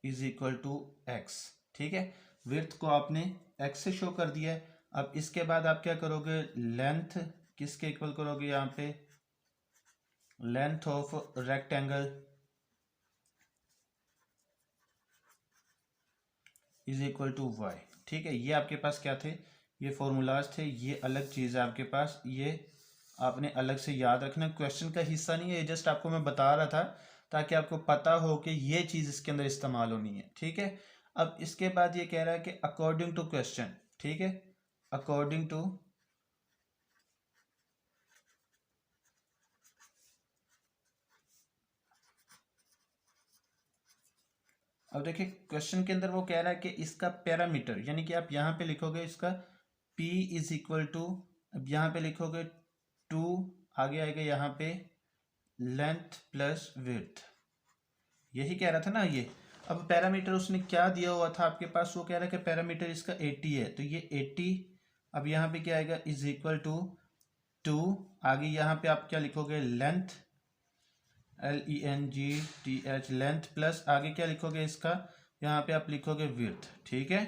is equal to x, ठीक है। विड्थ को आपने एक्स से शो कर दिया है। अब इसके बाद आप क्या करोगे, लेंथ किसके इक्वल करोगे, यहाँ पे length of rectangle is equal to y, ठीक है। ये आपके पास क्या थे, ये फॉर्मूलाज थे, ये अलग चीज़ है आपके पास, ये आपने अलग से याद रखना, क्वेश्चन का हिस्सा नहीं है, ये जस्ट आपको मैं बता रहा था ताकि आपको पता हो कि ये चीज़ इसके अंदर इस्तेमाल होनी है, ठीक है। अब इसके बाद ये कह रहा है कि अकॉर्डिंग टू क्वेश्चन, ठीक है, अकॉर्डिंग टू, अब देखिए क्वेश्चन के अंदर वो कह रहा है कि इसका पैरामीटर, यानी कि आप यहाँ पे लिखोगे इसका P इज इक्वल टू, अब यहाँ पे लिखोगे 2, आगे आएगा यहाँ पे लेंथ प्लस विड्थ, यही कह रहा था ना ये। अब पैरामीटर उसने क्या दिया हुआ था आपके पास, वो कह रहा है कि पैरामीटर इसका 80 है, तो ये 80, अब यहाँ पे क्या आएगा, इज इक्वल टू 2, आगे यहाँ पे आप क्या लिखोगे, लेंथ, LENGTH लेंथ, प्लस आगे क्या लिखोगे इसका, यहाँ पे आप लिखोगे विड्थ, ठीक है।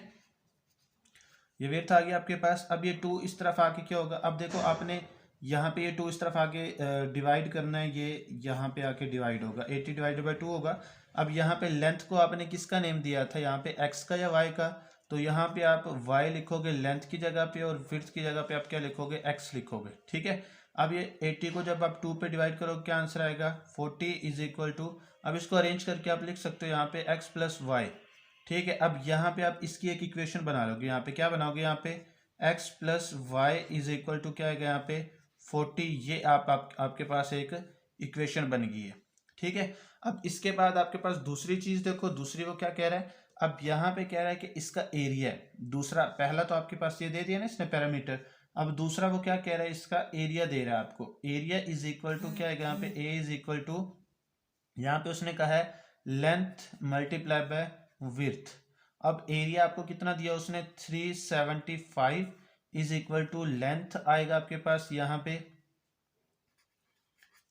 ये विड्थ आ गया आपके पास। अब ये 2 इस तरफ आके क्या होगा, अब देखो आपने यहाँ पे ये 2 इस तरफ आके डिवाइड करना है, ये यहाँ पे आके डिवाइड होगा, 80 डिवाइडेड बाई 2 होगा। अब यहाँ पे लेंथ को आपने किसका नेम दिया था, यहाँ पे x का या y का, तो यहाँ पे आप y लिखोगे लेंथ की जगह पे, और विड्थ की जगह पे आप क्या लिखोगे, x लिखोगे, ठीक है। अब ये 80 को जब आप 2 पे डिवाइड करोगे क्या आंसर आएगा, 40 इज इक्वल टू, अब इसको अरेंज करके आप लिख सकते हो यहाँ पे x प्लस वाई, ठीक है। अब यहाँ पे आप इसकी एक इक्वेशन बना लोगे, यहाँ पे क्या बनाओगे, यहाँ पे x plus y is equal to क्या आएगा यहाँ पे 40, ये आपके पास एक इक्वेशन बन गई है, ठीक है। अब इसके बाद आपके पास दूसरी चीज देखो, दूसरी वो क्या कह रहा है, अब यहाँ पे कह रहा है कि इसका एरिया है, दूसरा, पहला तो आपके पास ये दे दिया ना इसने पैरामीटर, अब दूसरा वो क्या कह रहा है, इसका एरिया दे रहा है आपको, एरिया इज इक्वल टू क्या है यहाँ पे, ए इज इक्वल टू, यहाँ पे उसने कहा है लेंथ मल्टीप्लाई बाय विड्थ। अब एरिया आपको कितना दिया उसने, 375 इज इक्वल टू लेंथ आएगा आपके पास यहाँ पे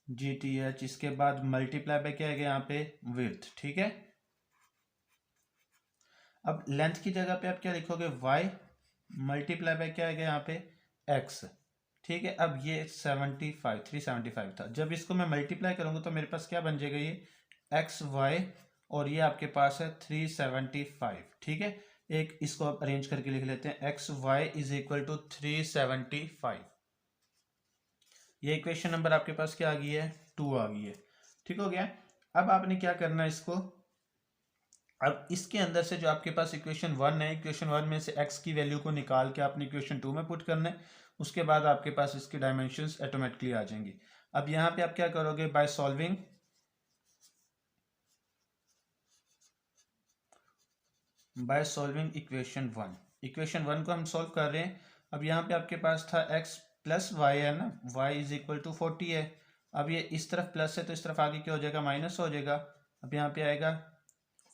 GTH, इसके बाद मल्टीप्लाई बाय क्या आएगा यहाँ पे विड्थ, ठीक है। अब लेंथ की जगह पे आप क्या लिखोगे, y मल्टीप्लाई बाय क्या आएगा यहाँ पे x, ठीक है। अब ये 375 था, जब इसको मैं मल्टीप्लाई करूंगा तो मेरे पास क्या बन जाएगा, ये XY, और ये आपके पास है 375, ठीक है। एक इसको आप अरेंज करके लिख लेते हैं, XY इज इक्वल टू 375, ये इक्वेशन नंबर आपके पास क्या आ गई है, 2 आ गई है, ठीक हो गया। अब आपने क्या करना है इसको, अब इसके अंदर से जो आपके पास इक्वेशन 1 है, इक्वेशन 1 में से x की वैल्यू को निकाल के आपने इक्वेशन 2 में पुट करना है, उसके बाद आपके पास इसके डायमेंशंस ऑटोमेटिकली आ जाएंगी। अब यहाँ पे आप क्या करोगे, बाय सॉल्विंग, इक्वेशन 1, इक्वेशन 1 को हम सॉल्व कर रहे हैं। अब यहाँ पे आपके पास था x प्लस वाई है ना, y इज इक्वल टू 40 है। अब ये इस तरफ प्लस है तो इस तरफ आगे क्या हो जाएगा, माइनस हो जाएगा। अब यहाँ पे आएगा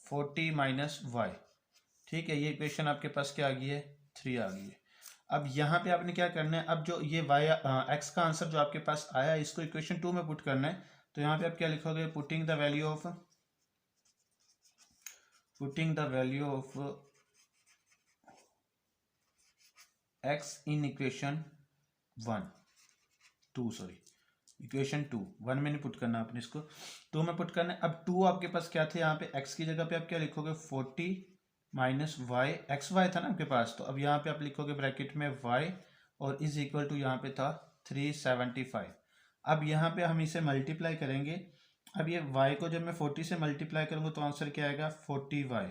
40 माइनस वाई। ठीक है, ये इक्वेशन आपके पास क्या आ गई है, 3 आ गई है। अब यहाँ पे आपने क्या करना है, अब जो ये वाई एक्स का आंसर जो आपके पास आया इसको इक्वेशन 2 में पुट करना है। तो यहाँ पे आप क्या लिखोगे, putting the value of x in equation 1 में नहीं पुट करना आपने, इसको 2 में पुट करना है। अब 2 आपके पास क्या थे, यहाँ पे x की जगह पे आप क्या लिखोगे, 40 माइनस वाई, एक्स वाई था ना आपके पास, तो अब यहाँ पे आप लिखोगे ब्रैकेट में y और इज इक्वल टू यहाँ पे था 375। अब यहाँ पे हम इसे मल्टीप्लाई करेंगे। अब ये y को जब मैं 40 से मल्टीप्लाई करूँगा तो आंसर क्या आएगा, 40y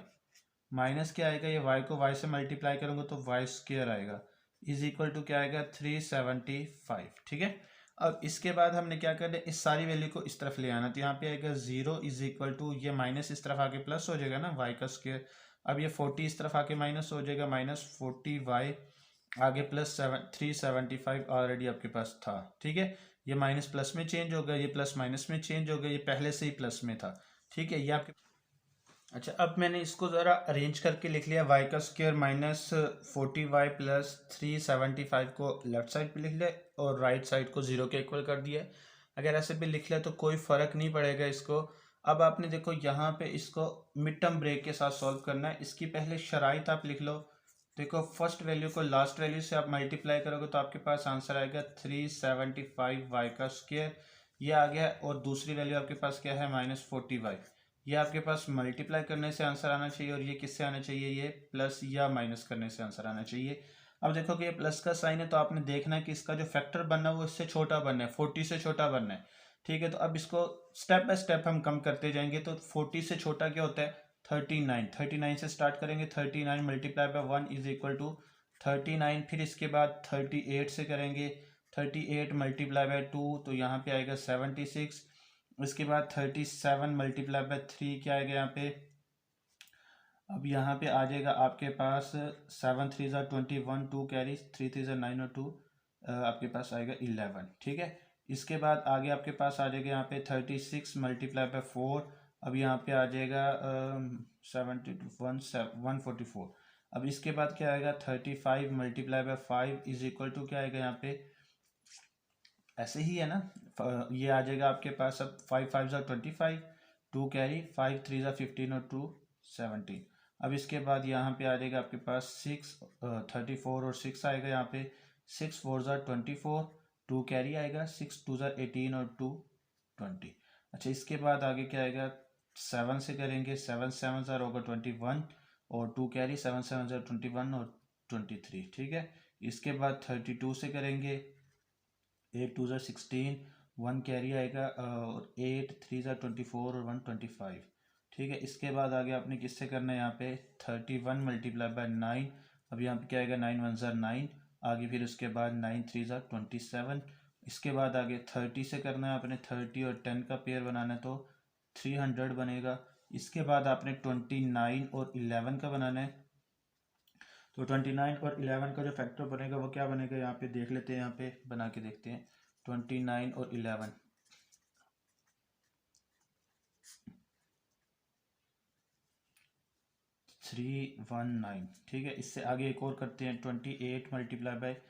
माइनस क्या आएगा, ये y को y से मल्टीप्लाई करूँगा तो y स्क्वायर आएगा, इज इक्वल टू क्या आएगा, 375। ठीक है, अब इसके बाद हमने क्या करना है, इस सारी वैल्यू को इस तरफ ले आना। तो यहाँ पे आएगा 0 इज इक्वल टू, ये माइनस इस तरफ आके प्लस हो जाएगा ना, y का स्क्वायर। अब ये 40 इस तरफ आके माइनस हो जाएगा, माइनस 40y आगे प्लस 375 ऑलरेडी आपके पास था। ठीक है, ये माइनस प्लस में चेंज हो गया, ये प्लस माइनस में चेंज हो गया, ये पहले से ही प्लस में था। ठीक है, ये आपके, अच्छा अब मैंने इसको ज़रा अरेंज करके लिख लिया, y का स्क्वायर माइनस 40y प्लस 375 को लेफ्ट साइड पे लिख लिया और राइट साइड को 0 के इक्वल कर दिया। अगर ऐसे भी लिख लिया तो कोई फ़र्क नहीं पड़ेगा इसको। अब आपने देखो यहाँ पे इसको मिड टर्म ब्रेक के साथ सॉल्व करना है। इसकी पहले शराइत आप लिख लो। देखो फर्स्ट वैल्यू को लास्ट वैल्यू से आप मल्टीप्लाई करोगे तो आपके पास आंसर आएगा 375y का स्क्वायर, ये आ गया। और दूसरी वैल्यू आपके पास क्या है, माइनस 40y, ये आपके पास मल्टीप्लाई करने से आंसर आना चाहिए। और ये किससे आना चाहिए, ये प्लस या माइनस करने से आंसर आना चाहिए। अब देखो कि ये प्लस का साइन है तो आपने देखना है कि इसका जो फैक्टर बनना है वो इससे छोटा बनना है, 40 से छोटा बनना है। ठीक है, तो अब इसको स्टेप बाय स्टेप हम कम करते जाएंगे। तो 40 से छोटा क्या होता है, 39 से स्टार्ट करेंगे। 39 multiply by 1 is equal to 39। फिर इसके बाद 38 से करेंगे। 38 मल्टीप्लाई बाय 2 तो यहाँ पे आएगा 76। इसके बाद 37 मल्टीप्लाई बाय 3 क्या आएगा यहाँ पे, अब यहाँ पे आ जाएगा आपके पास 7 3 ज़ा 21, 2 कैरी, 3 3 ज़ा 9 और 2 आपके पास आएगा 11। ठीक है, इसके बाद आगे आपके पास आ जाएगा यहाँ पे 36 मल्टीप्लाई बाय 4, अब यहाँ पे आ जाएगा 144। अब इसके बाद क्या आएगा 35 multiply by 5 is equal to क्या आएगा यहाँ पे, ऐसे ही है ना, ये आ जाएगा आपके पास। अब 5 5 ज़ा 25, 2 कैरी, 5 3 ज़ा 15 और 2 17। अब इसके बाद यहाँ पे आ जाएगा आपके पास 34 और 6 आएगा यहाँ पे। 6 4 ज़ा 24, 2 कैरी आएगा, 6 2 ज़ा 18 और 2 20। अच्छा इसके बाद आगे क्या आएगा, 7 से करेंगे। 7 7 ज़ा होगा 21 और 2 कैरी, 7 7 ज़ा 21 और 23। ठीक है, इसके बाद 32 से करेंगे। 8 2 ज़ा 16, 1 कैरी आएगा और 8 3 ज़ा 24 और 1 25। ठीक है, इसके बाद आगे आपने किससे करना है, यहाँ पे 31 मल्टीप्लाई बाय 9। अब यहाँ पे क्या आएगा, 9 1 ज़ा 9 आगे, फिर उसके बाद 9 3 ज़ा 27। इसके बाद आगे 30 से करना है आपने, 30 और 10 का पेयर बनाना है तो 300 बनेगा। इसके बाद आपने 29 और 11 का बनाना है। तो 29 और 11 का जो फैक्टर बनेगा वो क्या बनेगा, यहाँ पे देख लेते हैं, यहाँ पे बना के देखते हैं। 29 और 11, 319। ठीक है, इससे आगे एक और करते हैं, 28 मल्टीप्लाई बाय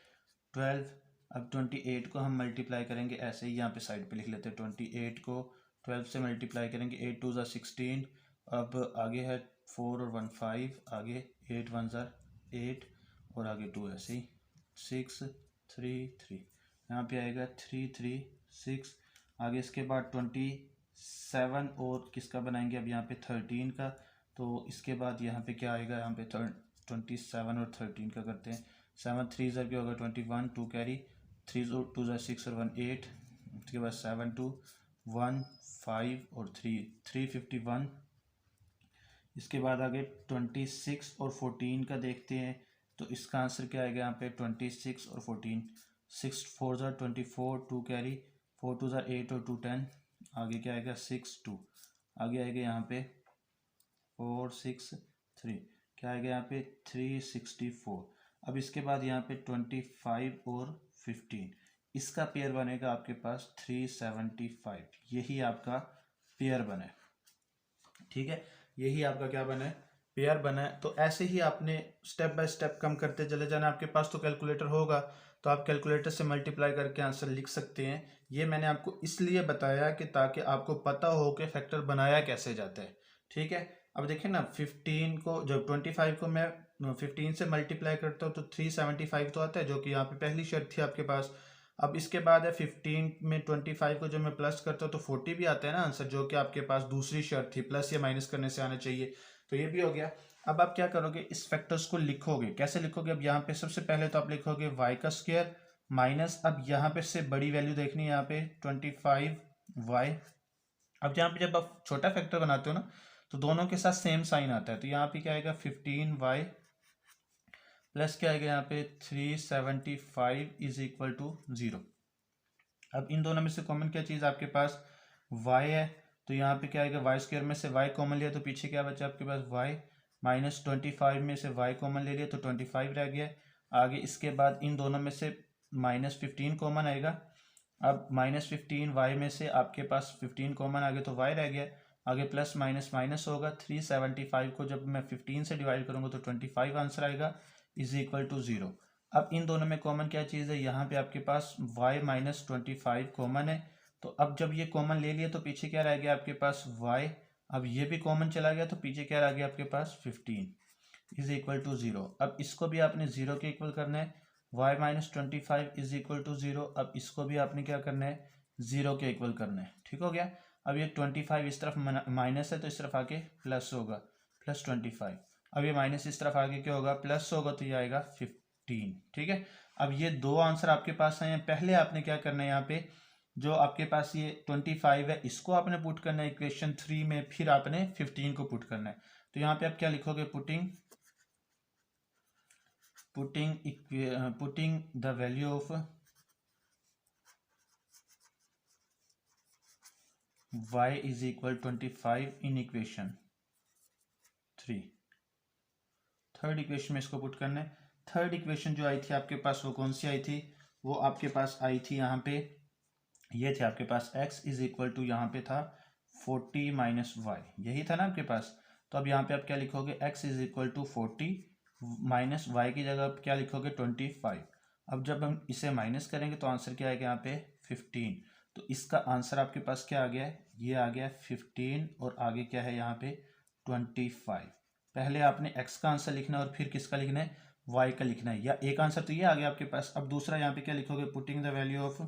12। अब 28 को हम मल्टीप्लाई करेंगे ऐसे ही, यहाँ पे साइड पे लिख लेते हैं। 28 को 12 से मल्टीप्लाई करेंगे, 8 2 ज़ा 16। अब आगे है 4 और 1 5, आगे 8 1 ज़ा 8 और आगे 2 ऐसे ही 6 3 3, यहाँ पे आएगा 3 3 6। आगे इसके बाद 27 और किसका बनाएंगे, अब यहाँ पे 13 का। तो इसके बाद यहाँ पे क्या आएगा, यहाँ पे 27 और 13 का करते हैं। 7 3 ज़ा क्या होगा 21, 2 कैरी, 3 2 ज़ा 6 और 1 8। उसके बाद 7 2 1 5 और 3 351। इसके बाद आगे 26 और 14 का देखते हैं। तो इसका आंसर क्या आएगा यहाँ पे, 26 और 14। 6 4 ज़ा 24, 2 कैरी, 4 2 ज़ा 8 और 2 10। आगे क्या आएगा 6 2, आगे आएगा यहाँ पे 4 6 3, क्या आएगा यहाँ पे 364। अब इसके बाद यहाँ पे 25 और 15, इसका पेयर बनेगा आपके पास 375, यही आपका पेयर बने। ठीक है, यही आपका क्या बना है, पेयर बना है। तो ऐसे ही आपने स्टेप बाय स्टेप कम करते चले जाना। आपके पास तो कैलकुलेटर होगा तो आप कैलकुलेटर से मल्टीप्लाई करके आंसर लिख सकते हैं। ये मैंने आपको इसलिए बताया कि ताकि आपको पता हो कि फैक्टर बनाया कैसे जाता है। ठीक है, अब देखिए ना 15 को, जब 25 को मैं 15 से मल्टीप्लाई करता हूँ तो 375 तो आता है, जो कि यहाँ पे पहली शर्त थी आपके पास। अब इसके बाद है 15 में 25 को जब मैं प्लस करता हूँ तो 40 भी आता है ना आंसर, जो कि आपके पास दूसरी शर्त थी, प्लस या माइनस करने से आना चाहिए। तो ये भी हो गया। अब आप क्या करोगे, इस फैक्टर्स को लिखोगे। कैसे लिखोगे, अब यहाँ पे सबसे पहले तो आप लिखोगे y का स्क्वायर माइनस, अब यहाँ पे से बड़ी वैल्यू देखनी है, यहाँ पे 25y। अब यहाँ पे जब आप छोटा फैक्टर बनाते हो ना तो दोनों के साथ सेम साइन आता है, तो यहाँ पे क्या आएगा 15y प्लस क्या आएगा यहाँ पे 375 इज इक्वल टू 0। अब इन दोनों में से कॉमन क्या चीज़ आपके पास y है, तो यहाँ पे क्या आएगा y स्क्वायर में से y कॉमन लिया तो पीछे क्या बचा आपके पास y, माइनस 25 में से y कॉमन ले लिया तो 25 रह गया। आगे इसके बाद इन दोनों में से माइनस 15 कॉमन आएगा। अब माइनस 15 y में से आपके पास 15 कॉमन आ गया तो y रह गया। आगे प्लस माइनस माइनस होगा, 375 को जब मैं 15 से डिवाइड करूँगा तो 25 आंसर आएगा इज इक्वल टू 0। अब इन दोनों में कॉमन क्या चीज़ है, यहाँ पे आपके पास y माइनस 25 कॉमन है। तो अब जब ये कॉमन ले लिया तो पीछे क्या रह गया आपके पास y, अब ये भी कॉमन चला गया तो पीछे क्या रह गया आपके पास 15 इज इक्वल टू 0। अब इसको भी आपने 0 के इक्वल करना है, y minus 25 is equal to 0। अब इसको भी आपने क्या करना है, 0 के इक्वल करना है। ठीक हो गया। अब ये 25 इस तरफ माइनस है तो इस तरफ आके प्लस होगा, प्लस 25। अब ये माइनस इस तरफ आगे क्या होगा, प्लस होगा, तो ये आएगा 15। ठीक है, अब ये दो आंसर आपके पास हैं। पहले आपने क्या करना है, यहाँ पे जो आपके पास ये 25 है इसको आपने पुट करना है इक्वेशन 3 में, फिर आपने 15 को पुट करना है। तो यहाँ पे आप क्या लिखोगे, putting the value of y is equal 25 in equation 3। Third equation में इसको पुट करना है। थर्ड इक्वेशन जो आई थी आपके पास वो कौन सी आई थी, वो आपके पास आई थी यहाँ पे, ये थे आपके पास x इज इक्वल टू यहाँ पे था 40 माइनस वाई, यही था ना आपके पास। तो अब यहाँ पे आप क्या लिखोगे, x is equal to 40 minus y की जगह आप क्या लिखोगे 25। अब जब हम इसे माइनस करेंगे तो आंसर क्या आएगा यहाँ पे 15। तो इसका आंसर आपके पास क्या आ गया है, ये आ गया 15 और आगे क्या है यहाँ पे 25। पहले आपने x का आंसर लिखना है और फिर किसका लिखना है, y का लिखना है। या एक आंसर तो ये आ गया आपके पास। अब दूसरा यहाँ पे क्या लिखोगे, putting the value of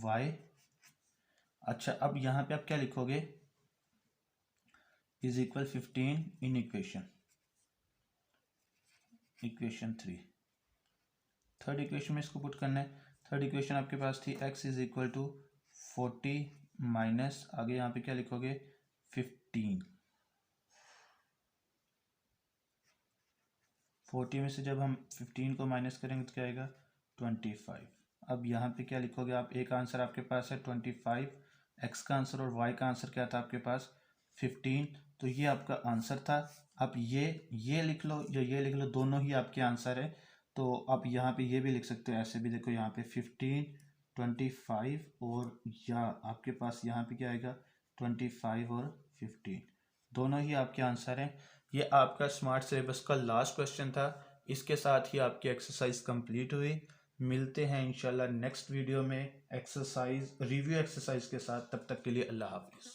y। अच्छा, अब यहाँ पे आप क्या लिखोगे, is equal 15 in equation 3। Third equation में इसको पुट करना है। थर्ड इक्वेशन आपके पास थी x is equal to 40 minus, आगे यहाँ पे क्या लिखोगे 15। 40 में से जब हम 15 को माइनस करेंगे तो क्या आएगा 25। अब यहाँ पे क्या लिखोगे आप, एक आंसर आपके पास है 25, x का आंसर और y का आंसर क्या था आपके पास 15। तो ये आपका आंसर था। आप ये लिख लो, ये लिख लो, दोनों ही आपके आंसर है। तो आप यहाँ पे ये भी लिख सकते हो, ऐसे भी देखो यहाँ पे 15, 25 और या आपके पास यहाँ पे क्या आएगा 25 और 15, दोनों ही आपके आंसर हैं। ये आपका स्मार्ट सिलेबस का लास्ट क्वेश्चन था। इसके साथ ही आपकी एक्सरसाइज कंप्लीट हुई। मिलते हैं इंशाल्लाह नेक्स्ट वीडियो में एक्सरसाइज रिव्यू एक्सरसाइज के साथ। तब तक के लिए अल्लाह हाफिज़।